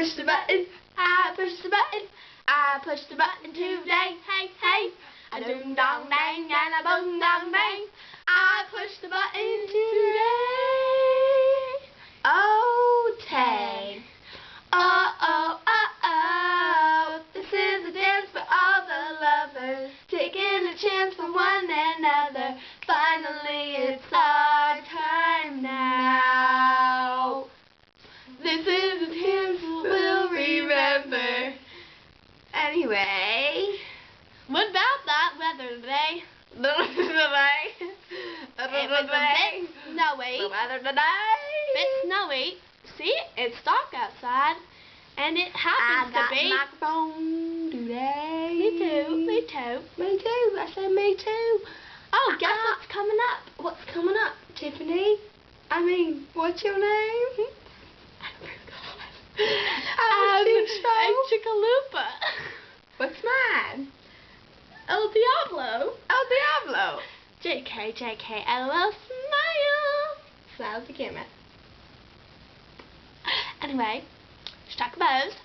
push the button, I push the button, I push the button today, hey, hey. A doom dong dang and a boom dong bang, I push the button today. Oh, tag. Oh, this is a dance for all the lovers, taking a chance for one another. Finally, it's our time now. This is a dance we'll remember. Anyway, what about that weather today? It was a bit snowy. The weather today. Bit snowy. See, it's dark outside, and it happens to be. I got a microphone today. Me too. Me too. Me too. I said me too. Oh, guess what's coming up? What's coming up, Tiffany? I mean, what's your name? I think so. Chickalupa. What's mine? El Diablo. El Diablo. JK, JK, LOL, smile. Smile at the camera. Anyway, strike a pose.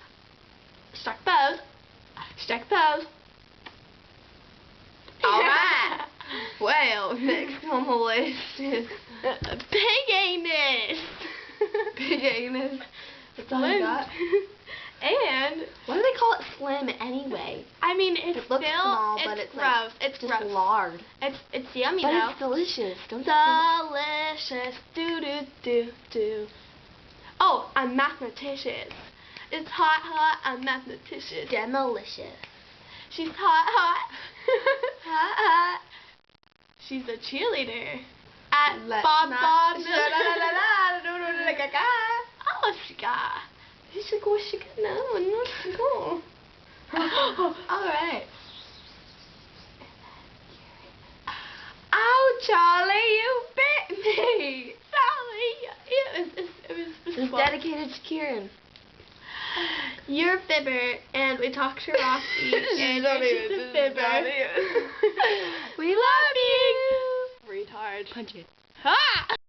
Strike a pose. Strike a pose. Alright. Well, next on the list is big anus. Big anus. That's all I got. And why do they call it slim anyway? I mean, it looks small, but it's gross. Like, it's just gross. Lard. It's yummy though. But it's delicious. Don't delicious. Do do do do. Oh, I'm mathematicious. It's hot, hot. I'm mathematicious. Demolicious. She's hot, hot. Hot, hot. She's a cheerleader at Bob. Oh, she got. Alright. Oh, Charlie, you bit me. Charlie, it was dedicated to Kieran. You're a fibber, and we talked to Roxy, and she's a fibber. We love you. Retard. Punch it. Ha!